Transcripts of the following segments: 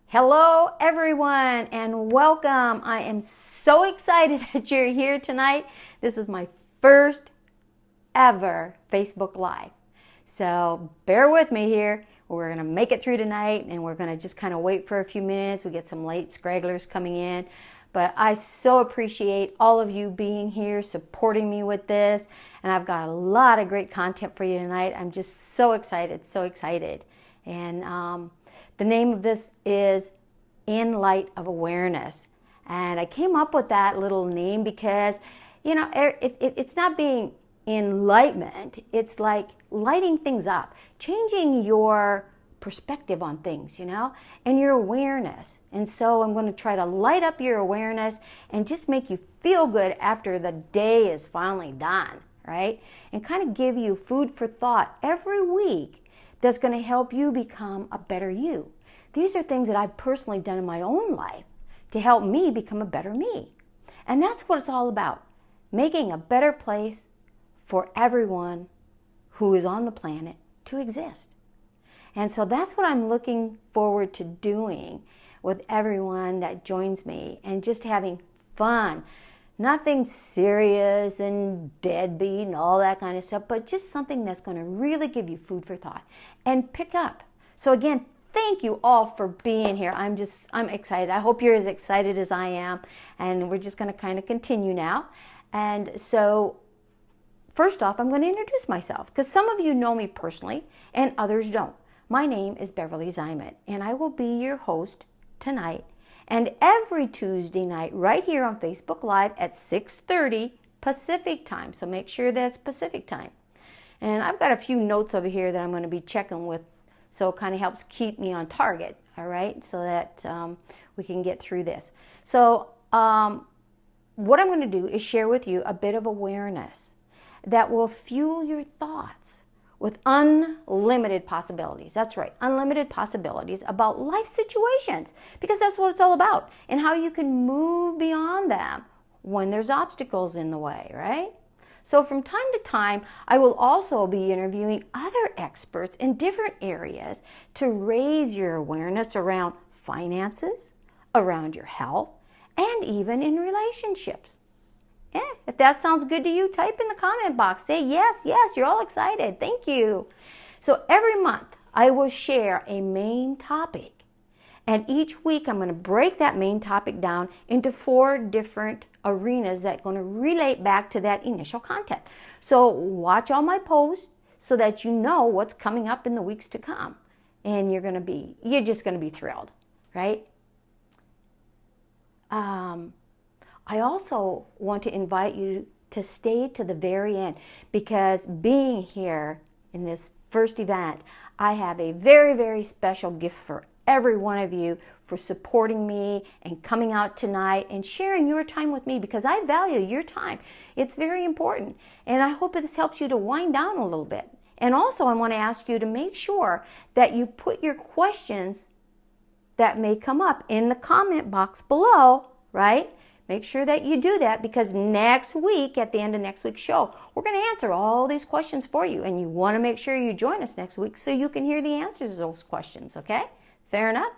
Hello, everyone, and welcome. I am so excited that you're here tonight. This is my first ever Facebook Live. So bear with me here. We're going to make it through tonight, and we're going to just kind of wait for a few minutes. We get some late stragglers coming in. But I so appreciate all of you being here, supporting me with this. And I've got a lot of great content for you tonight. I'm just so excited, so excited. And the name of this is In Light of Awareness. And I came up with that little name because, it's not being enlightenment. It's like lighting things up, changing your perspective on things, and your awareness. And so I'm going to try to light up your awareness and just make you feel good after the day is finally done, right? And kind of give you food for thought every week that's going to help you become a better you. These are things that I've personally done in my own life to help me become a better me. And that's what it's all about, making a better place for everyone who is on the planet to exist. And so that's what I'm looking forward to doing with everyone that joins me, and just having fun. Nothing serious and deadbeat and all that kind of stuff, but just something that's going to really give you food for thought and pick up. So again, thank you all for being here. I'm excited. I hope you're as excited as I am. And we're just going to kind of continue now. And so first off, I'm going to introduce myself, because some of you know me personally and others don't. My name is Beverly Zeimet, and I will be your host tonight and every Tuesday night right here on Facebook Live at 6:30 Pacific time. So make sure that's Pacific time. And I've got a few notes over here that I'm going to be checking with, so it kind of helps keep me on target, all right, so that we can get through this. So what I'm going to do is share with you a bit of awareness that will fuel your thoughts with unlimited possibilities. That's right, unlimited possibilities about life situations, because that's what it's all about, and how you can move beyond them when there's obstacles in the way, right? So from time to time, I will also be interviewing other experts in different areas to raise your awareness around finances, around your health, and even in relationships. If that sounds good to you, type in the comment box. Say yes, yes, you're all excited. Thank you. So every month, I will share a main topic. And each week, I'm going to break that main topic down into 4 different arenas that are going to relate back to that initial content. So watch all my posts so that you know what's coming up in the weeks to come. And you're just going to be thrilled, right? I also want to invite you to stay to the very end, because being here in this first event, I have a very, very special gift for every one of you for supporting me and coming out tonight and sharing your time with me, because I value your time. It's very important. And I hope this helps you to wind down a little bit. And also I want to ask you to make sure that you put your questions that may come up in the comment box below, right? Make sure that you do that, because next week, at the end of next week's show, we're going to answer all these questions for you. And you want to make sure you join us next week so you can hear the answers to those questions, okay? Fair enough?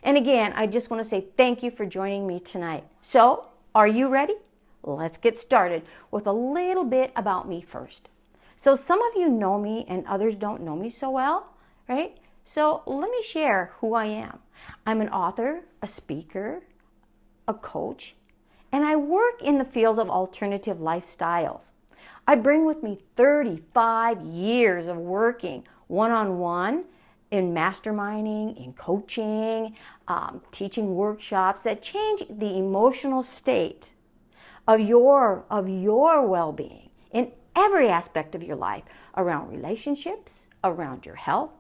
And again, I just want to say thank you for joining me tonight. So, are you ready? Let's get started with a little bit about me first. So some of you know me and others don't know me so well, right? So let me share who I am. I'm an author, a speaker, a coach, and I work in the field of alternative lifestyles. I bring with me 35 years of working one-on-one in masterminding, in coaching, teaching workshops that change the emotional state of your well-being in every aspect of your life, around relationships, around your health,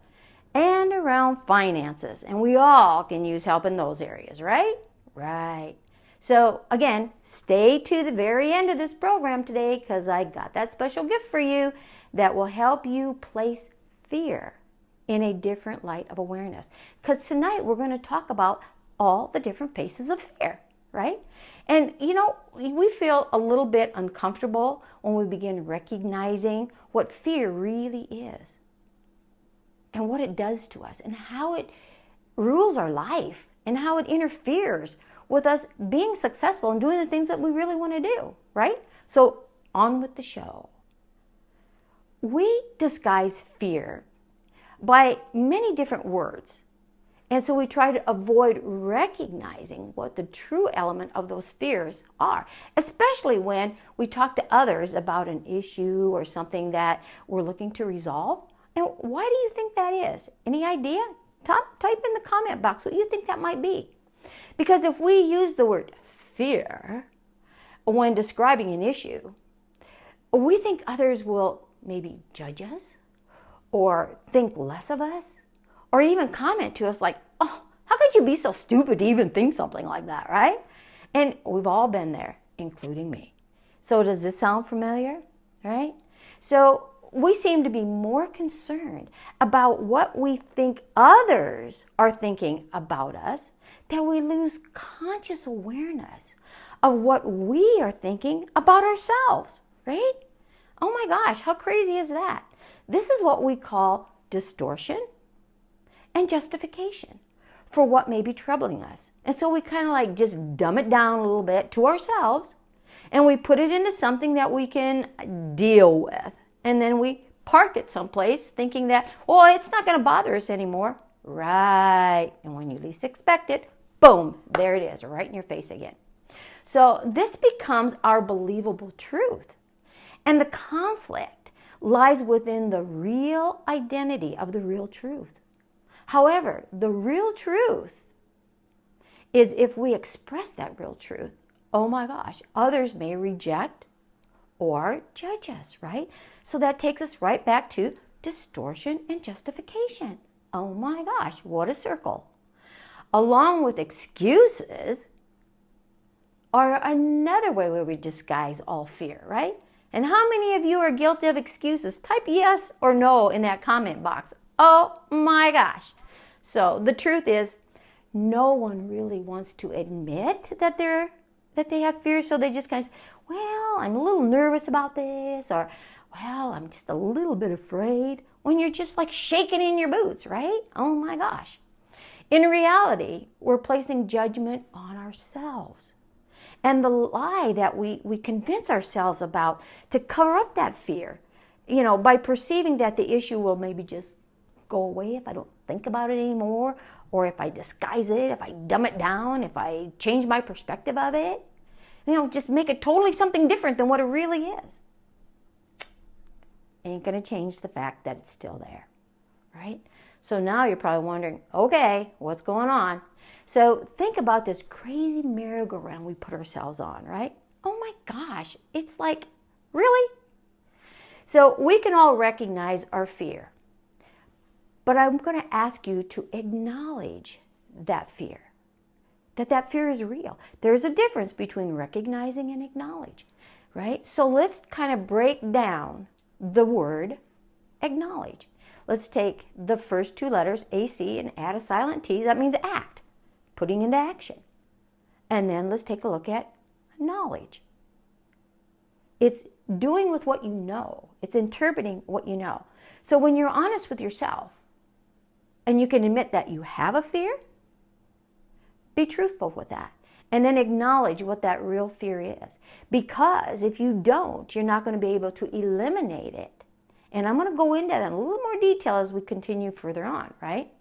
and around finances. And we all can use help in those areas, right? Right. So again, stay to the very end of this program today, because I got that special gift for you that will help you place fear in a different light of awareness. Because tonight we're going to talk about all the different faces of fear, right? And we feel a little bit uncomfortable when we begin recognizing what fear really is and what it does to us and how it rules our life and how it interferes with us being successful and doing the things that we really want to do, right? So on with the show. We disguise fear by many different words. And so we try to avoid recognizing what the true element of those fears are, especially when we talk to others about an issue or something that we're looking to resolve. And why do you think that is? Any idea? Type in the comment box what you think that might be. Because if we use the word fear when describing an issue, we think others will maybe judge us or think less of us, or even comment to us like, oh, how could you be so stupid to even think something like that, right? And we've all been there, including me. So does this sound familiar, right? So we seem to be more concerned about what we think others are thinking about us that we lose conscious awareness of what we are thinking about ourselves, right? Oh my gosh, how crazy is that? This is what we call distortion and justification for what may be troubling us. And so we kind of like just dumb it down a little bit to ourselves, and we put it into something that we can deal with. And then we park it someplace thinking that, well, it's not going to bother us anymore. Right. And when you least expect it, boom, there it is, right in your face again. So this becomes our believable truth. And the conflict lies within the real identity of the real truth. However, the real truth is if we express that real truth, oh my gosh, others may reject or judge us, right? So that takes us right back to distortion and justification. Oh my gosh, what a circle. Along with excuses are another way where we disguise all fear, right? And how many of you are guilty of excuses? Type yes or no in that comment box. Oh my gosh. So the truth is, no one really wants to admit that they have fear, so they just kind of say, well, I'm a little nervous about this, or well, I'm just a little bit afraid, when you're just like shaking in your boots, right? Oh my gosh. In reality, we're placing judgment on ourselves. And the lie that we convince ourselves about to cover up that fear, by perceiving that the issue will maybe just go away if I don't think about it anymore, or if I disguise it, if I dumb it down, if I change my perspective of it, just make it totally something different than what it really is. Ain't going to change the fact that it's still there, right? So now you're probably wondering, okay, what's going on? So think about this crazy merry-go-round we put ourselves on, right? Oh my gosh, it's like, really? So we can all recognize our fear, but I'm going to ask you to acknowledge that fear, that fear is real. There's a difference between recognizing and acknowledge, right? So let's kind of break down the word acknowledge. Let's take the first two letters, AC, and add a silent T. That means act, putting into action. And then let's take a look at knowledge. It's doing with what you know. It's interpreting what you know. So when you're honest with yourself and you can admit that you have a fear, be truthful with that. And then acknowledge what that real fear is. Because if you don't, you're not going to be able to eliminate it. And I'm going to go into that in a little more detail as we continue further on, right?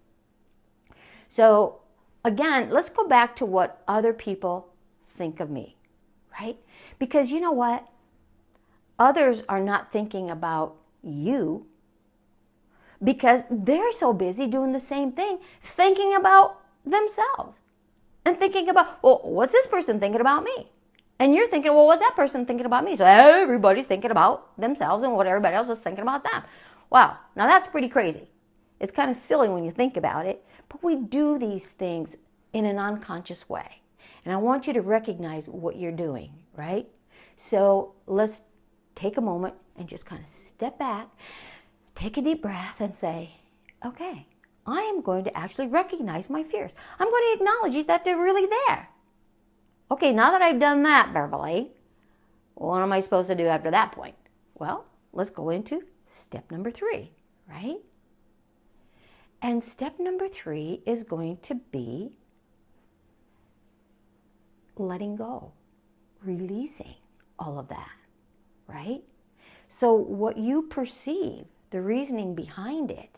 So again, let's go back to what other people think of me, right? Because you know what? Others are not thinking about you because they're so busy doing the same thing, thinking about themselves and thinking about, well, what's this person thinking about me? And you're thinking, well, what's that person thinking about me? So everybody's thinking about themselves and what everybody else is thinking about them. Wow, now that's pretty crazy. It's kind of silly when you think about it, but we do these things in an unconscious way. And I want you to recognize what you're doing, right? So let's take a moment and just kind of step back, take a deep breath and say, okay, I am going to actually recognize my fears. I'm going to acknowledge that they're really there. Okay, now that I've done that, Beverly, what am I supposed to do after that point? Well, let's go into step number 3, right? And step number 3 is going to be letting go, releasing all of that, right? So what you perceive, the reasoning behind it,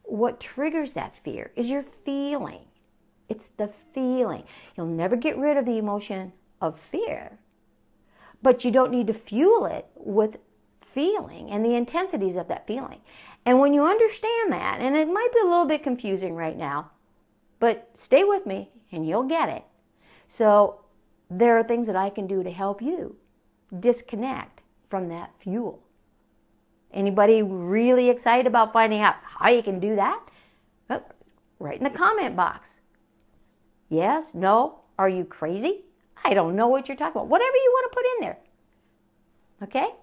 what triggers that fear is your feeling. It's the feeling. You'll never get rid of the emotion of fear, but you don't need to fuel it with feeling and the intensities of that feeling. And when you understand that, and it might be a little bit confusing right now, but stay with me and you'll get it. So there are things that I can do to help you disconnect from that fuel. Anybody really excited about finding out how you can do that? Well, write in the comment box. Yes, no, are you crazy? I don't know what you're talking about. Whatever you want to put in there. Okay?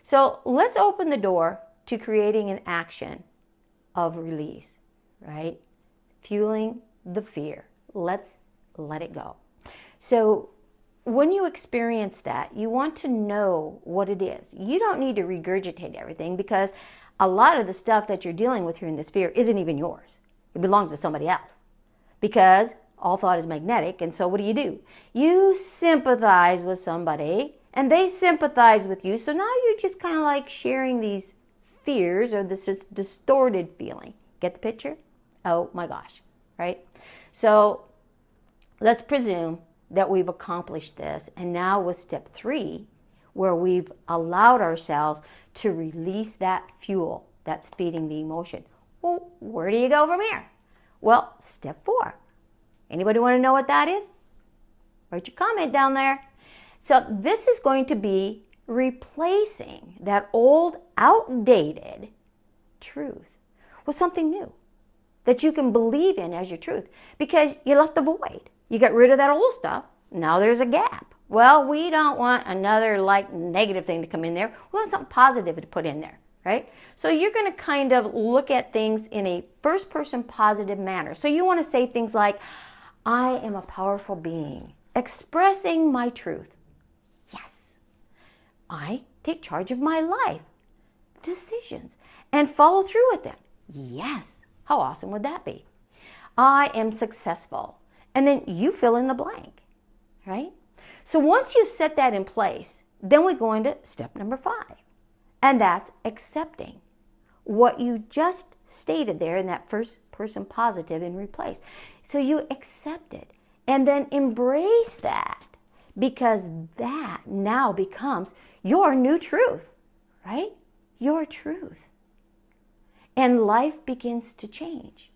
So let's open the door to creating an action of release, right? Fueling the fear. Let's let it go. So when you experience that, you want to know what it is. You don't need to regurgitate everything, because a lot of the stuff that you're dealing with here in this fear isn't even yours. It belongs to somebody else, because all thought is magnetic. And so what do? You sympathize with somebody and they sympathize with you. So now you're just kind of like sharing these fears or this distorted feeling. Get the picture? Oh my gosh, right? So let's presume that we've accomplished this. And now with step 3, where we've allowed ourselves to release that fuel that's feeding the emotion. Well, where do you go from here? Well, step 4. Anybody want to know what that is? Write your comment down there. So this is going to be replacing that old, outdated truth with something new that you can believe in as your truth, because you left the void. You got rid of that old stuff. Now there's a gap. Well, we don't want another negative thing to come in there. We want something positive to put in there, right? So you're going to kind of look at things in a first-person positive manner. So you want to say things like, I am a powerful being expressing my truth. Yes. I take charge of my life, decisions, and follow through with them. Yes. How awesome would that be? I am successful. And then you fill in the blank, right? So once you set that in place, then we go into step number 5. And that's accepting what you just stated there in that first person positive and replace. So you accept it and then embrace that, because that now becomes your new truth, right? Your truth. And life begins to change.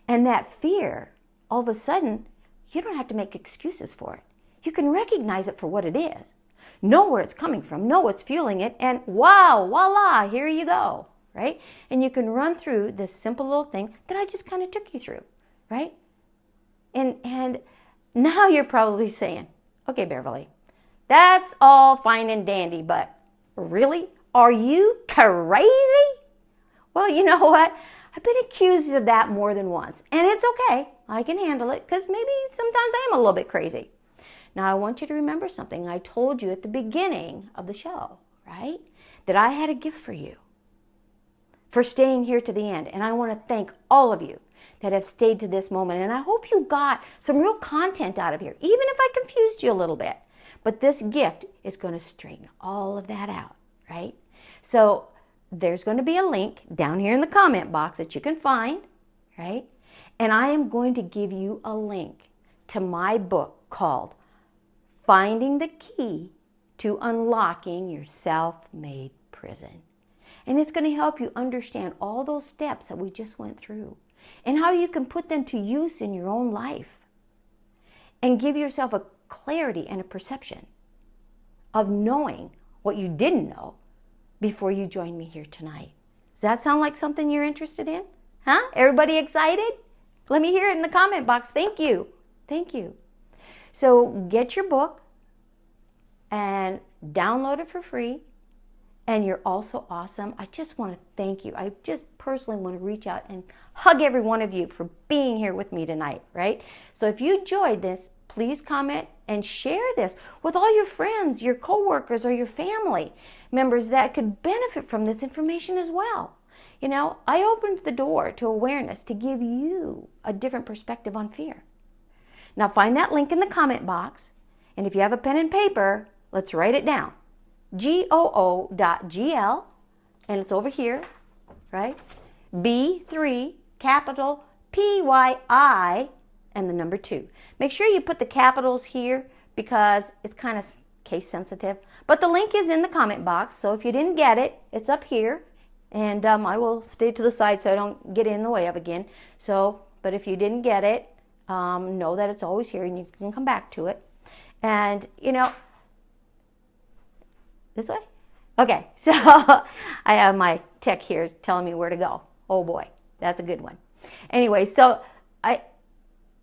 And that fear, all of a sudden, you don't have to make excuses for it. You can recognize it for what it is. Know where it's coming from, know what's fueling it, and wow, voila, here you go, right? And you can run through this simple little thing that I just kind of took you through, right? And now you're probably saying, okay, Beverly, that's all fine and dandy, but really? Are you crazy? Well, you know what? I've been accused of that more than once, and it's okay. I can handle it, because maybe sometimes I am a little bit crazy. Now, I want you to remember something I told you at the beginning of the show, right? That I had a gift for you for staying here to the end. And I want to thank all of you that have stayed to this moment. And I hope you got some real content out of here, even if I confused you a little bit. But this gift is going to straighten all of that out, right? So there's going to be a link down here in the comment box that you can find, right? And I am going to give you a link to my book called Finding the Key to Unlocking Your Self-Made Prison. And it's going to help you understand all those steps that we just went through and how you can put them to use in your own life and give yourself a clarity and a perception of knowing what you didn't know before you joined me here tonight. Does that sound like something you're interested in? Huh? Everybody excited? Let me hear it in the comment box. Thank you. Thank you. So get your book and download it for free. And you're also awesome. I just want to thank you. I just personally want to reach out and hug every one of you for being here with me tonight, right? So if you enjoyed this, please comment and share this with all your friends, your coworkers, or your family members that could benefit from this information as well. You know, I opened the door to awareness to give you a different perspective on fear. Now find that link in the comment box, and if you have a pen and paper, let's write it down. GOO.GL, and it's over here, right? B3, capital PYI, and the number 2. Make sure you put the capitals here because it's kind of case sensitive. But the link is in the comment box, so if you didn't get it, it's up here. And I will stay to the side so I don't get in the way of again. So, but if you didn't get it, know that it's always here and you can come back to it. And, you know, this way? Okay, so I have my tech here telling me where to go. Oh boy, that's a good one. Anyway, so I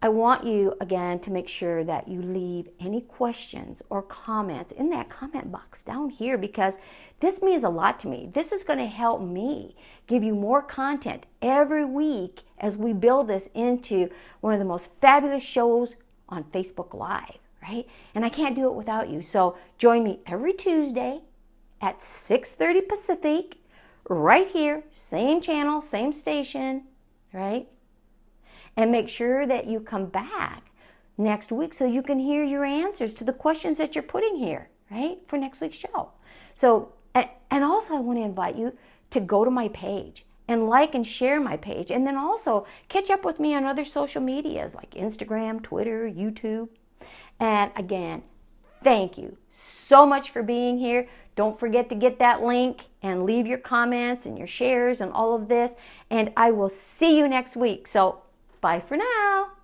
want you, again, to make sure that you leave any questions or comments in that comment box down here because this means a lot to me. This is going to help me give you more content every week as we build this into one of the most fabulous shows on Facebook Live, right? And I can't do it without you. So join me every Tuesday at 6:30 Pacific, right here, same channel, same station, right? And make sure that you come back next week so you can hear your answers to the questions that you're putting here, right, for next week's show. So, and also I want to invite you to go to my page and like and share my page. And then also catch up with me on other social medias like Instagram, Twitter, YouTube. And again, thank you so much for being here. Don't forget to get that link and leave your comments and your shares and all of this. And I will see you next week. So, bye for now.